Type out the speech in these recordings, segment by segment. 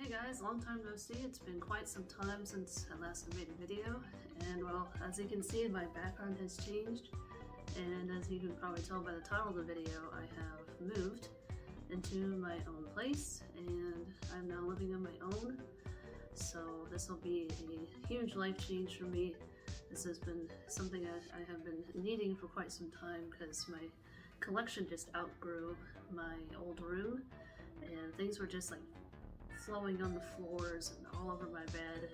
Hey guys, long time no see. It's been quite some time since I last made a video, and well, as you can see, my background has changed, and as you can probably tell by the title of the video, I have moved into my own place, and I'm now living on my own. So this will be a huge life change for me. This has been something I have been needing for quite some time because my collection just outgrew my old room, and things were just like flowing on the floors and all over my bed.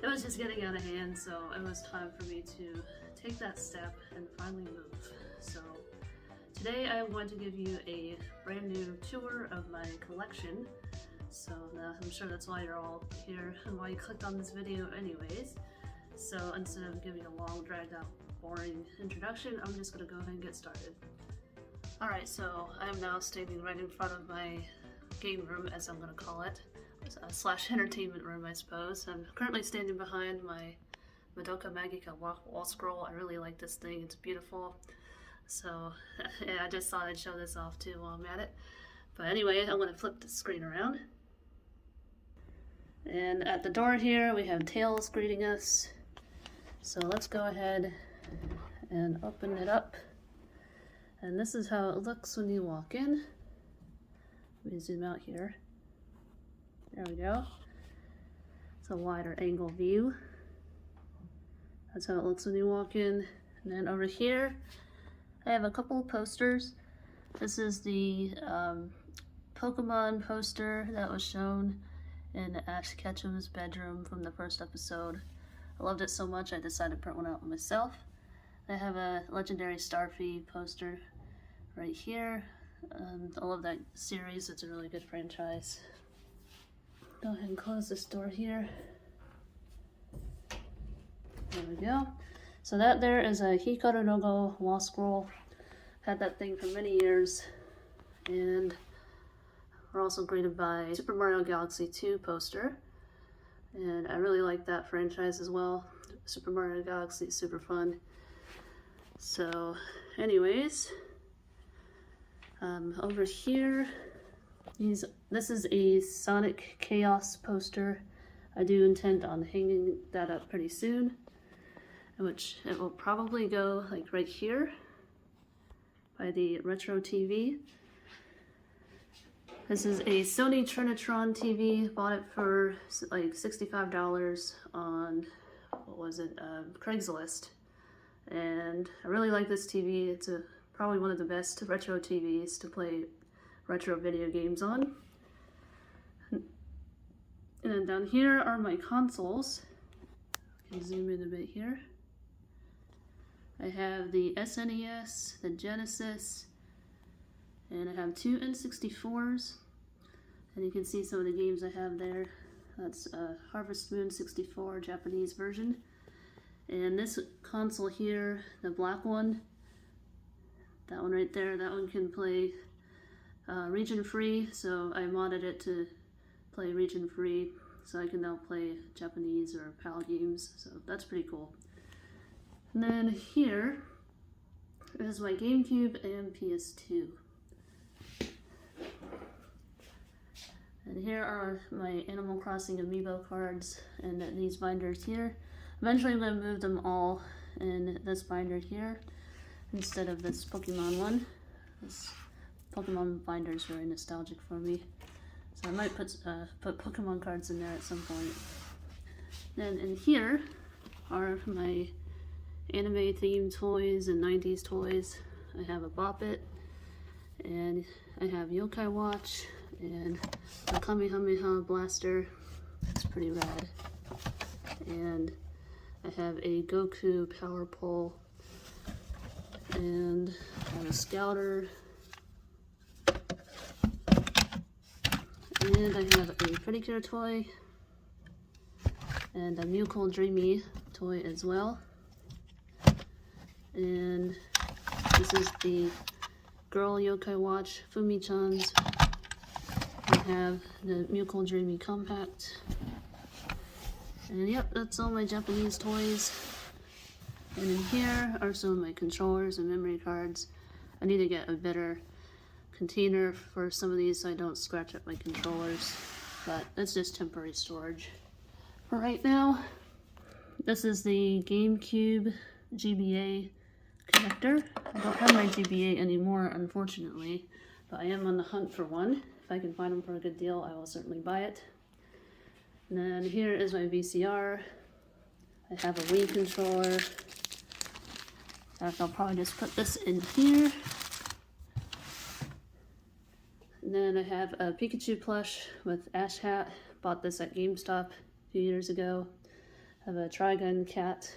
It was just getting out of hand, so it was time for me to take that step and finally move. So today I'm going to give you a brand new tour of my collection. So I'm sure that's why you're all here and why you clicked on this video anyways. So instead of giving a long, dragged out, boring introduction, I'm just going to go ahead and get started. Alright, so I'm now standing right in front of my game room, as I'm going to call it, slash entertainment room, I suppose. I'm currently standing behind my Madoka Magica wall scroll. I really like this thing, it's beautiful. So yeah, I just thought I'd show this off too while I'm at it. But anyway, I'm going to flip the screen around. And at the door here, we have Tails greeting us. So let's go ahead and open it up. And this is how it looks when you walk in. Let me zoom out here. There we go. It's a wider angle view. That's how it looks when you walk in. And then over here, I have a couple of posters. This is the Pokemon poster that was shown in Ash Ketchum's bedroom from the first episode. I loved it so much I decided to print one out myself. I have a Legendary Starfy poster right here. I love that series, it's a really good franchise. Go ahead and close this door here. There we go. So that there is a Hikaru no Go wall scroll. Had that thing for many years. And we're also greeted by Super Mario Galaxy 2 poster. And I really like that franchise as well. Super Mario Galaxy is super fun. So anyways, over here, this is a Sonic Chaos poster. I do intend on hanging that up pretty soon, which it will probably go like right here by the Retro TV. This is a Sony Trinitron TV. Bought it for like $65 on, what was it, Craigslist. And I really like this TV. It's probably one of the best retro TVs to play retro video games on. And then down here are my consoles. I can zoom in a bit here. I have the SNES, the Genesis, and I have two N64s. And you can see some of the games I have there. That's Harvest Moon 64 Japanese version. And this console here, the black one, that one right there, that one can play region free, so I modded it to play region free, so I can now play Japanese or PAL games, so that's pretty cool. And then here is my GameCube and PS2. And here are my Animal Crossing amiibo cards and these binders here. Eventually I'm going to move them all in this binder here instead of this Pokemon one. This Pokemon binder is very nostalgic for me. So I might put Pokemon cards in there at some point. Then in here are my anime themed toys and 90s toys. I have a Bop It, and I have Yokai Watch, and a Kamehameha Blaster. That's pretty rad. And I have a Goku Power Pole, and I have a Scouter, and I have a Pedicure toy, and a Mewkle Dreamy toy as well. And this is the Girl Yokai Watch Fumi-chan's. I have the Mewkle Dreamy Compact. And yep, that's all my Japanese toys. And in here are some of my controllers and memory cards. I need to get a better container for some of these so I don't scratch up my controllers. but it's just temporary storage for right now. This is the GameCube GBA connector. I don't have my GBA anymore, unfortunately, but I am on the hunt for one. If I can find them for a good deal, I will certainly buy it. And then here is my VCR. I have a Wii controller. I'll probably just put this in here. And then I have a Pikachu plush with Ash Hat. Bought this at GameStop a few years ago. I have a Trigun cat.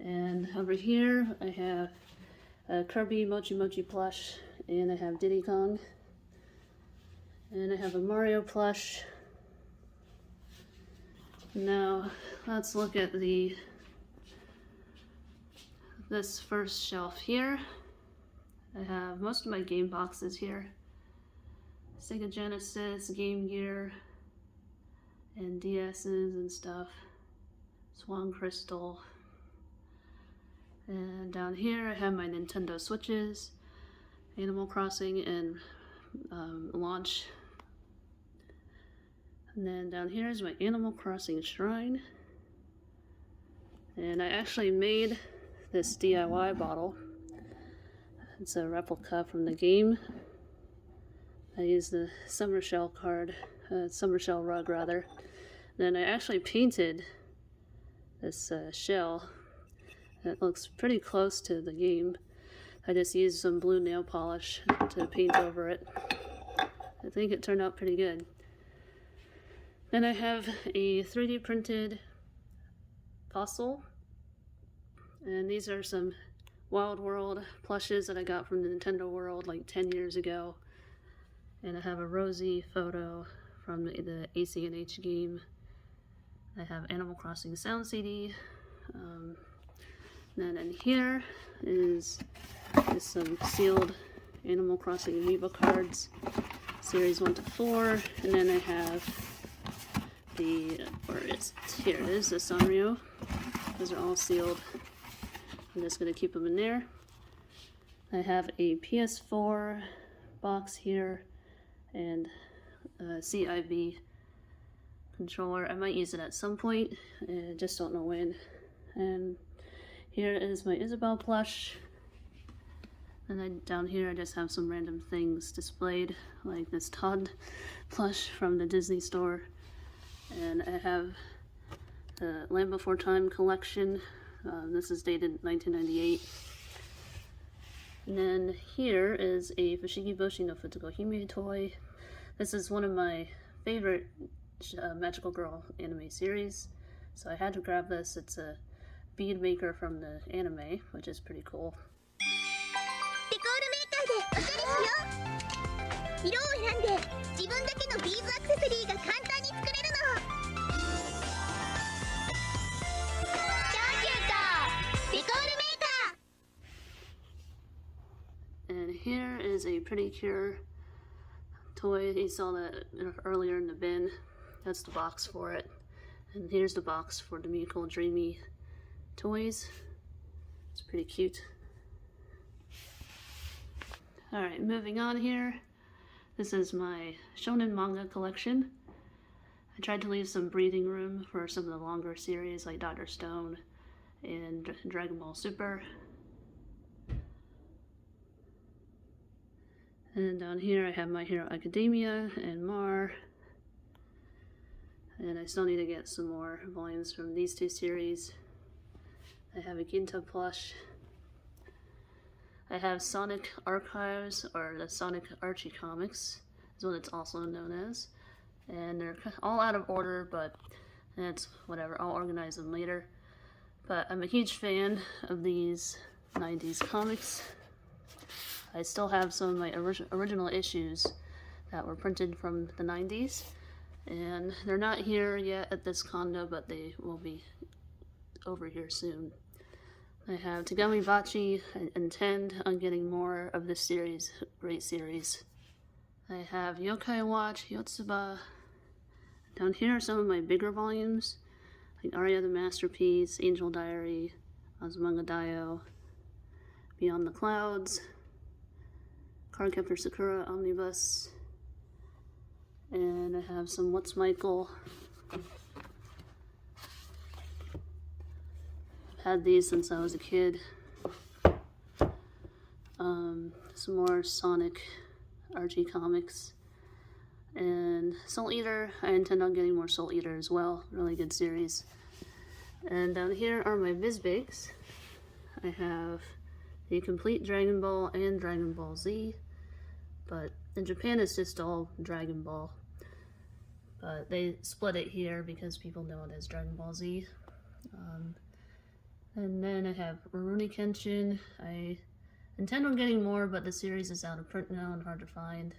And over here I have a Kirby Mochi Mochi plush, and I have Diddy Kong. And I have a Mario plush. Now let's look at this first shelf here. I have most of my game boxes here. Sega Genesis, Game Gear, and DS's and stuff. Swan Crystal. And down here I have my Nintendo Switches, Animal Crossing, and Launch. And then down here is my Animal Crossing Shrine. And I actually made this DIY bottle. It's a replica from the game. I used the Summer Shell card, Summer Shell rug rather. Then I actually painted this shell. It looks pretty close to the game. I just used some blue nail polish to paint over it. I think it turned out pretty good. Then I have a 3D printed fossil. And these are some Wild World plushes that I got from the Nintendo World like 10 years ago. And I have a Rosie photo from the AC&H game. I have Animal Crossing sound CD. Then in here is some sealed Animal Crossing amiibo cards, series 1 to 4. And then I have where is it? Here it is, the Sanrio. Those are all sealed. I'm just going to keep them in there. I have a PS4 box here and a CIB controller. I might use it at some point, I just don't know when. And here is my Isabelle plush. And then down here I just have some random things displayed, like this Todd plush from the Disney store. And I have the Land Before Time collection. This is dated 1998. And then here is a Fushigi Boshi no Futogo Hime toy. This is one of my favorite Magical Girl anime series, so I had to grab this. It's a bead maker from the anime, which is pretty cool. And here is a Pretty Cure toy. You saw that earlier in the bin. That's the box for it. And here's the box for the Miko Dreamy toys. It's pretty cute. Alright, moving on here. This is my shonen manga collection. I tried to leave some breathing room for some of the longer series like Dr. Stone and Dragon Ball Super. And down here I have My Hero Academia and Mar. And I still need to get some more volumes from these two series. I have a Ginta plush. I have Sonic Archives, or the Sonic Archie comics, is what it's also known as. And they're all out of order, but it's whatever, I'll organize them later. But I'm a huge fan of these 90s comics. I still have some of my original issues that were printed from the 90s. And they're not here yet at this condo, but they will be over here soon. I have Tagami Bachi. I intend on getting more of this series, great series. I have Yokai Watch, Yotsuba. Down here are some of my bigger volumes, like Aria the Masterpiece, Angel Diary, Azumanga Daioh, Beyond the Clouds, Cardcaptor Sakura Omnibus, And I have some What's Michael. I've had these since I was a kid. Some more Sonic Archie comics. And Soul Eater, I intend on getting more Soul Eater as well. Really good series. And down here are my Vizbigs. I have the complete Dragon Ball and Dragon Ball Z. But in Japan it's just all Dragon Ball. But they split it here because people know it as Dragon Ball Z. And then I have Rurouni Kenshin. I intend on getting more, but the series is out of print now and hard to find.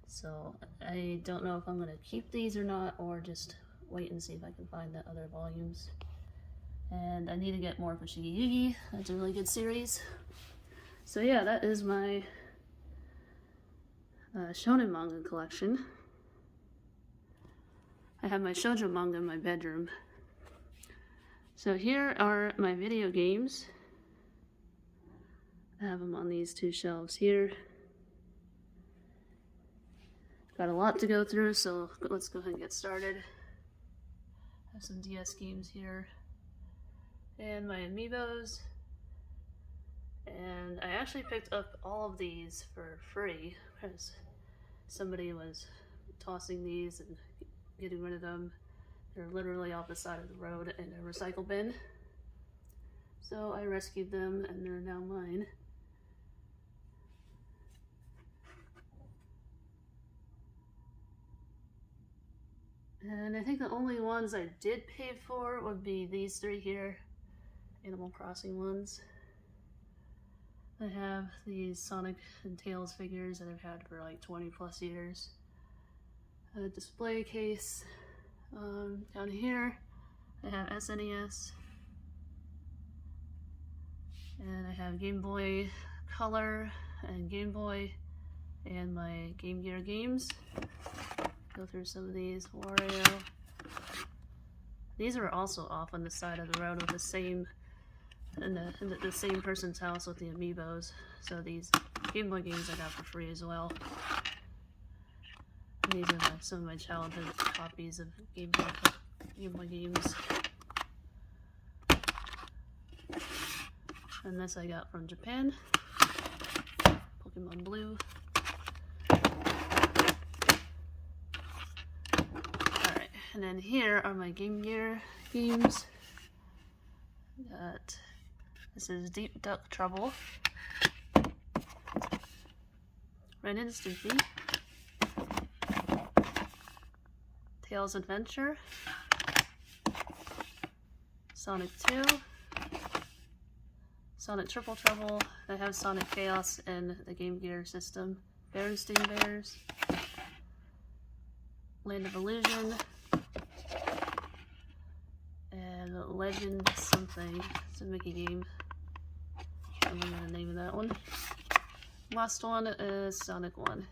So I don't know if I'm going to keep these or not, or just wait and see if I can find the other volumes. And I need to get more Fushigi Yugi. That's a really good series. So yeah, that is my shonen manga collection. I have my shoujo manga in my bedroom. So here are my video games. I have them on these two shelves here. Got a lot to go through, so let's go ahead and get started. I have some DS games here. And my amiibos. And I actually picked up all of these for free because somebody was tossing these and getting rid of them. They're literally off the side of the road in a recycle bin. So I rescued them and they're now mine. And I think the only ones I did pay for would be these three here, Animal Crossing ones. I have these Sonic and Tails figures that I've had for like 20 plus years. A display case. Down here I have SNES. And I have Game Boy Color and Game Boy and my Game Gear games. Go through some of these. Wario. These are also off on the side of the road with the same in the same person's house with the amiibos. So these Game Boy games I got for free as well. And these are some of my childhood copies of Game Boy games. And this I got from Japan. Pokemon Blue. Alright, and then here are my Game Gear games. This is Deep Duck Trouble. Ren and Stimpy. Tails Adventure. Sonic 2. Sonic Triple Trouble. I have Sonic Chaos in the Game Gear system. Berenstain Bears. Land of Illusion. And Legend something. It's a Mickey game. I don't know the name of that one. Last one is Sonic 1.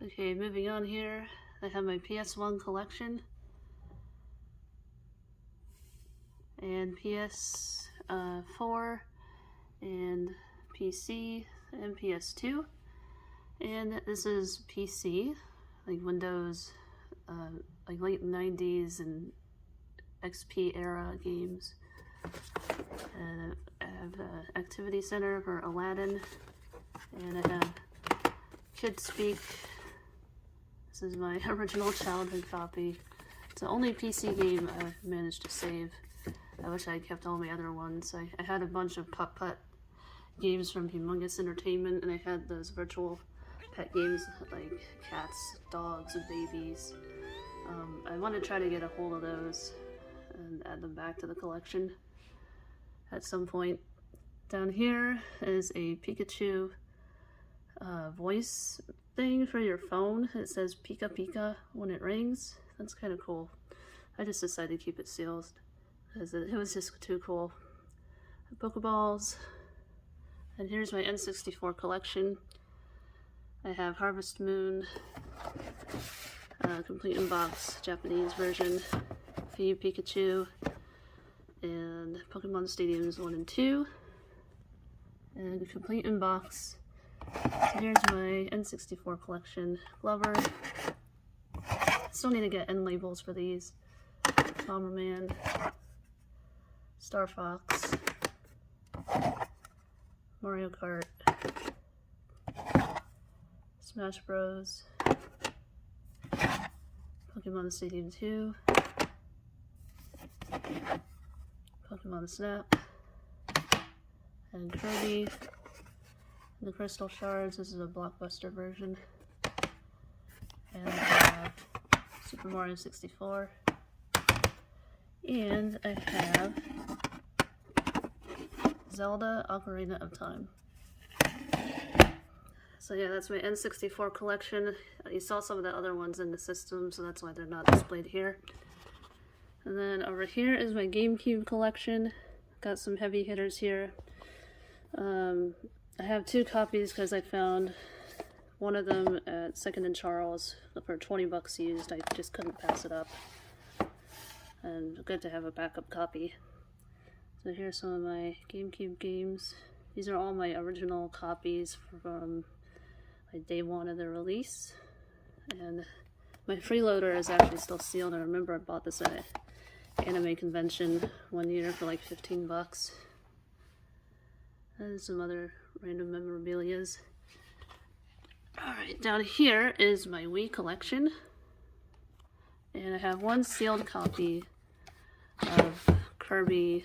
Okay, moving on here. I have my PS1 collection. And PS4 and PC and PS2. And this is PC, like Windows, like late 90s and XP era games. And I have Activity Center for Aladdin. And I have Kid Speak. This is my original childhood copy. It's the only PC game I managed to save. I wish I had kept all my other ones. I had a bunch of putt-putt games from Humongous Entertainment, and I had those virtual pet games like cats, dogs, and babies. I want to try to get a hold of those and add them back to the collection at some point. Down here is a Pikachu voice thing for your phone. It says Pika Pika when it rings. That's kind of cool. I just decided to keep it sealed because it was just too cool. Pokeballs. And here's my N64 collection. I have Harvest Moon, complete in box Japanese version, Pikachu, and Pokemon Stadiums 1 and 2. and complete in box. So here's my N64 collection. Glover. Still need to get end labels for these. Bomberman. Star Fox. Mario Kart. Smash Bros. Pokemon Stadium 2. Pokemon Snap. And Kirby. The Crystal Shards. This is a blockbuster version. And I have Super Mario 64. And I have Zelda Ocarina of Time. So yeah, that's my N64 collection. You saw some of the other ones in the system, so that's why they're not displayed here. And then over here is my GameCube collection. Got some heavy hitters here. I have 2 copies because I found one of them at Second and Charles for 20 bucks used. I just couldn't pass it up. And good to have a backup copy. So here's some of my GameCube games. These are all my original copies from like day 1 of the release. And my freeloader is actually still sealed. I remember I bought this at an anime convention one year for like 15 bucks. And some other random memorabilias. Alright, down here is my Wii collection. And I have one sealed copy of Kirby's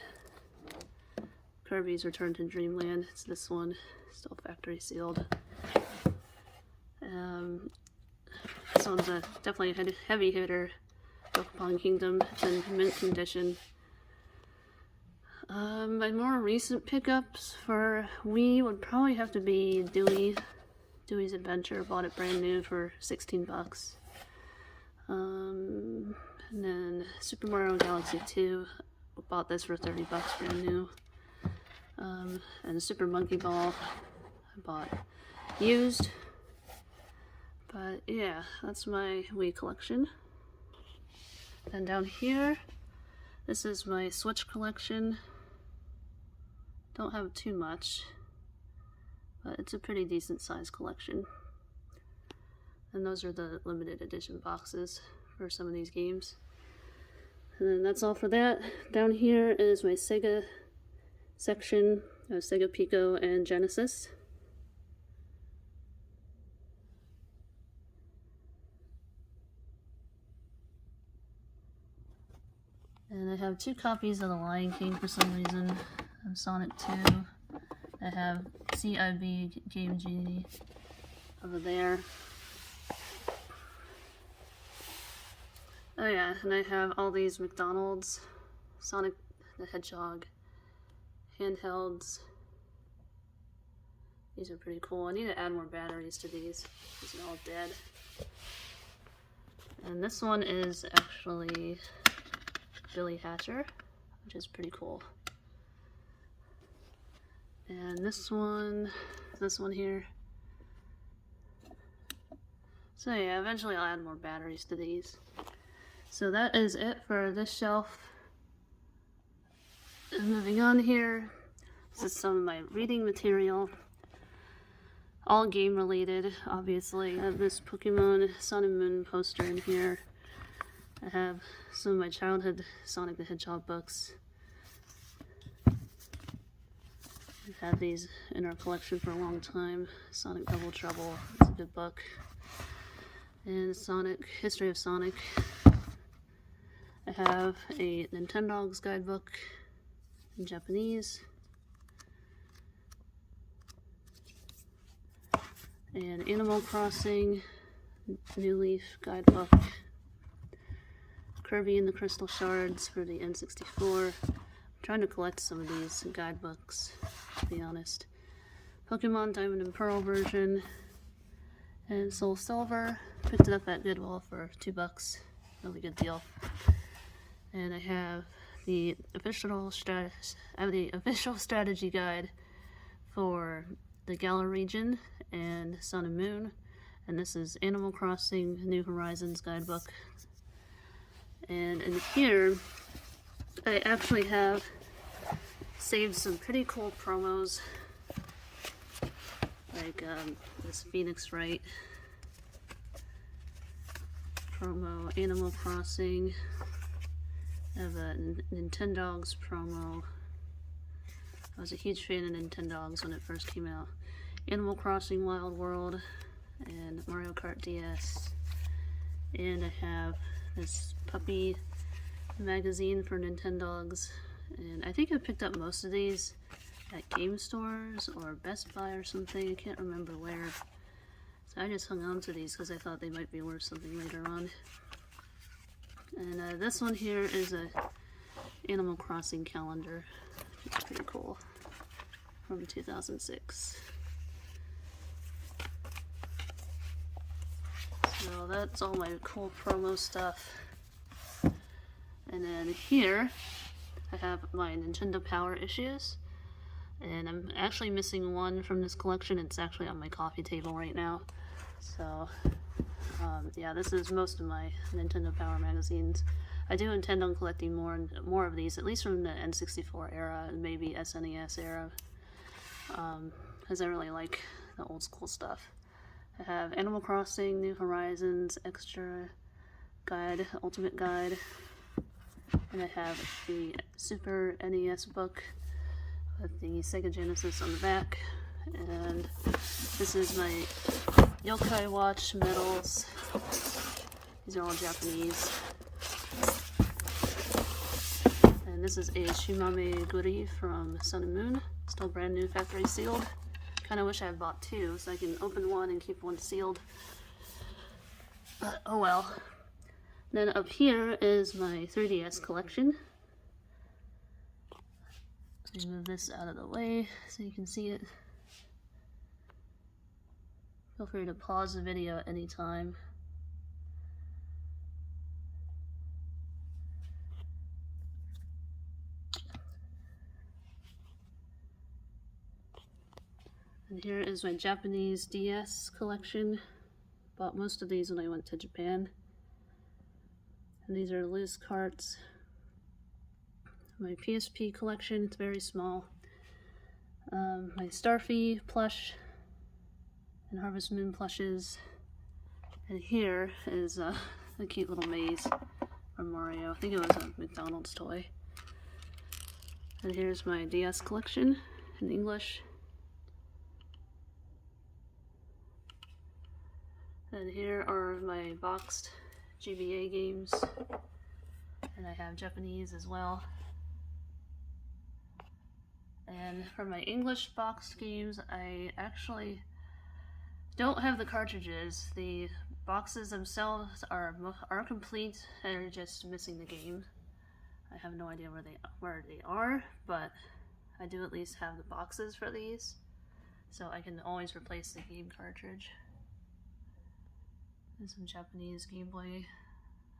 Return to Dreamland. It's this one, still factory sealed. This one's definitely a heavy hitter. Pokemon Kingdom, it's in mint condition. My more recent pickups for Wii would probably have to be Dewey's Adventure. Bought it brand new for 16 bucks. And then Super Mario Galaxy 2. Bought this for 30 bucks brand new. And Super Monkey Ball I bought used. But yeah, that's my Wii collection. And down here, this is my Switch collection. Don't have too much, but it's a pretty decent sized collection. And those are the limited edition boxes for some of these games. And then that's all for that. Down here is my Sega section of Sega Pico and Genesis. And I have 2 copies of The Lion King for some reason. I have Sonic 2. I have CIB Game Genie over there. Oh yeah, and I have all these McDonald's, Sonic the Hedgehog handhelds. These are pretty cool. I need to add more batteries to these. These are all dead. And this one is actually Billy Hatcher, which is pretty cool. And this one here. So yeah, eventually I'll add more batteries to these. So that is it for this shelf. And moving on here, this is some of my reading material. All game related, obviously. I have this Pokemon Sun and Moon poster in here. I have some of my childhood Sonic the Hedgehog books. We've had these in our collection for a long time. Sonic Double Trouble, it's a good book. And Sonic, History of Sonic. I have a Nintendogs guidebook in Japanese. And Animal Crossing, New Leaf guidebook. Kirby and the Crystal Shards for the N64. I'm trying to collect some of these guidebooks, to be honest. Pokemon Diamond and Pearl version. And Soul Silver. Picked it up at Goodwill for 2 bucks. Really good deal. And I have the official strategy guide for the Galar region and Sun and Moon. And this is Animal Crossing New Horizons guidebook. And in here, I actually have saved some pretty cool promos like this Phoenix Wright promo, Animal Crossing. I have a Nintendogs promo. I was a huge fan of Nintendogs when it first came out. Animal Crossing Wild World and Mario Kart DS. And I have this puppy magazine for Nintendogs. And I think I picked up most of these at game stores or Best Buy or something. I can't remember where. So I just hung on to these because I thought they might be worth something later on. And this one here is a Animal Crossing calendar. It's pretty cool. From 2006. So that's all my cool promo stuff. And then here I have my Nintendo Power issues. And I'm actually missing one from this collection. It's actually on my coffee table right now. So yeah, this is most of my Nintendo Power magazines. I do intend on collecting more of these, at least from the N64 era and maybe SNES era, because I really like the old school stuff. I have Animal Crossing, New Horizons, Extra Guide, Ultimate Guide, and I have the Super NES book with the Sega Genesis on the back, and this is my Yokai Watch medals. These are all Japanese. And this is a Shimame Guri from Sun and Moon. Still brand new, factory sealed. Kind of wish I had bought two so I can open one and keep one sealed. But oh well. Then up here is my 3DS collection. Let me move this out of the way so you can see it. Feel free to pause the video at any time. And here is my Japanese DS collection. Bought most of these when I went to Japan. And these are loose carts. My PSP collection, it's very small. My Starfy plush and Harvest Moon plushes. And here is a cute little maze from Mario. I think it was a McDonald's toy. And here's my DS collection in English. And here are my boxed GBA games. And I have Japanese as well. And for my English boxed games, I actually don't have the cartridges. The boxes themselves are complete and are just missing the game. I have no idea where they are, but I do at least have the boxes for these, so I can always replace the game cartridge. And some Japanese Game Boy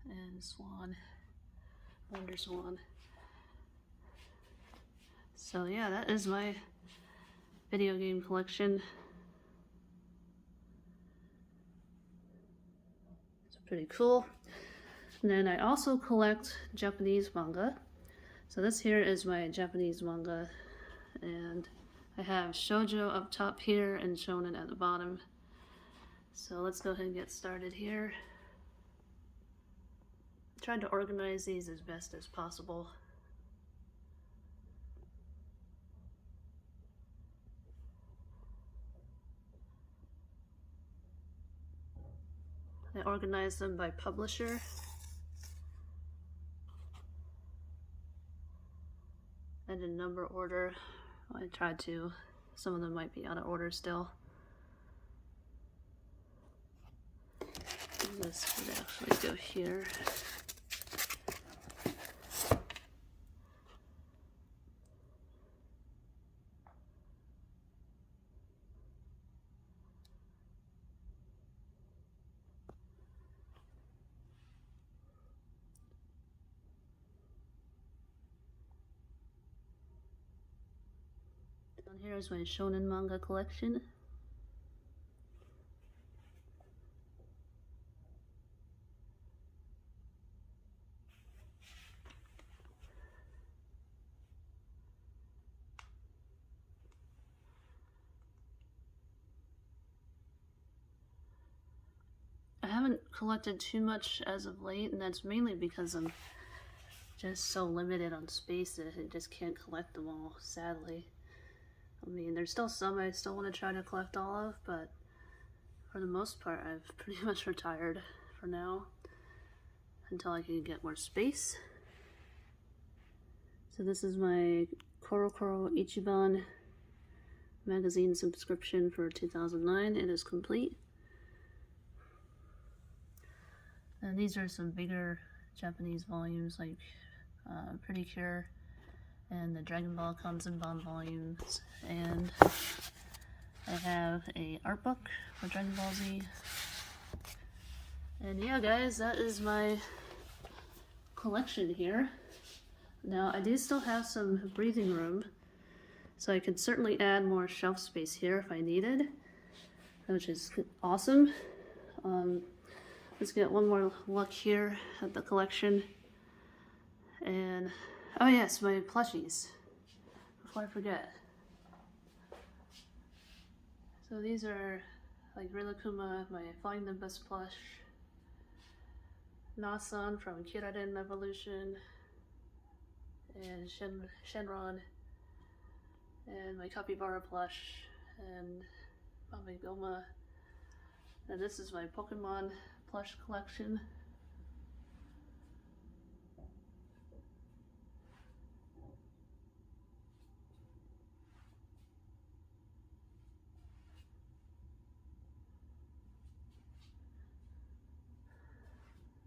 and Swan, Wonder Swan. So yeah, that is my video game collection. It's pretty cool. And then I also collect Japanese manga. So this here is my Japanese manga, and I have shoujo up top here and shonen at the bottom. So let's go ahead and get started here. I tried to organize these as best as possible. I organized them by publisher. And in number order. I tried to. Some of them might be out of order still. And this would actually go here. Down here is my shonen manga collection. haven't collected too much as of late, and that's mainly because I'm just so limited on space that I just can't collect them all, sadly. I mean, there's still some I still want to try to collect all of, but for the most part, I've pretty much retired for now until I can get more space. So this is my Koro Koro Ichiban magazine subscription for 2009. It is complete. And these are some bigger Japanese volumes like Pretty Cure and the Dragon Ball Kanzenban volumes. And I have a art book for Dragon Ball Z. And yeah, guys, that is my collection here. Now, I do still have some breathing room, so I could certainly add more shelf space here if I needed, which is awesome. Let's get one more look here at the collection. And, oh yes, my plushies, before I forget. So these are like Rilakuma, my Flying Nimbus plush, Nasan from Kiraren Evolution, and Shenron, and my Capybara plush, and Mame Goma. And this is my Pokemon plush collection.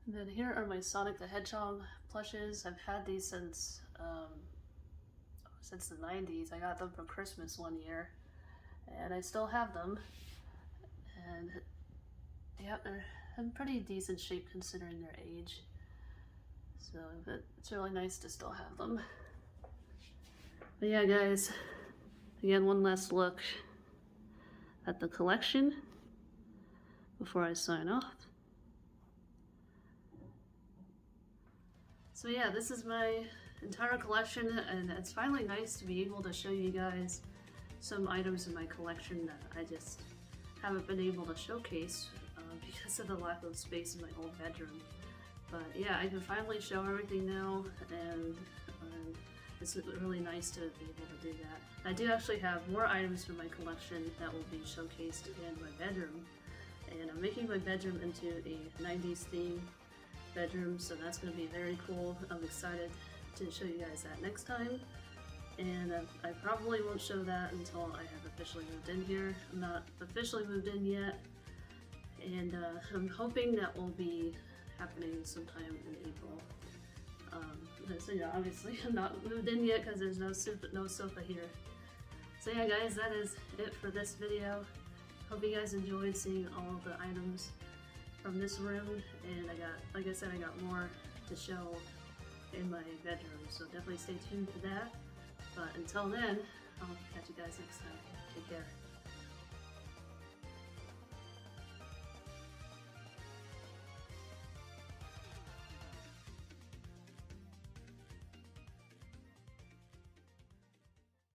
And then here are my Sonic the Hedgehog plushes. I've had these since the 90s. I got them for Christmas one year, and I still have them. And yeah, they're in pretty decent shape considering their age. So it's really nice to still have them. But yeah, guys, again, one last look at the collection before I sign off. So yeah, this is my entire collection, and it's finally nice to be able to show you guys some items in my collection that I just haven't been able to showcase because of the lack of space in my old bedroom. But yeah, I can finally show everything now, and it's really nice to be able to do that. I do actually have more items from my collection that will be showcased in my bedroom, and I'm making my bedroom into a 90s theme bedroom, so that's going to be very cool. I'm excited to show you guys that next time, and I probably won't show that until I have officially moved in here. I'm not officially moved in yet, and I'm hoping that will be happening sometime in April. So yeah, obviously I'm not moved in yet because there's no sofa here. So yeah, guys, that is it for this video. Hope you guys enjoyed seeing all of the items from this room, and like I said, I got more to show in my bedroom, so definitely stay tuned for that. But until then, I'll catch you guys next time. Take care.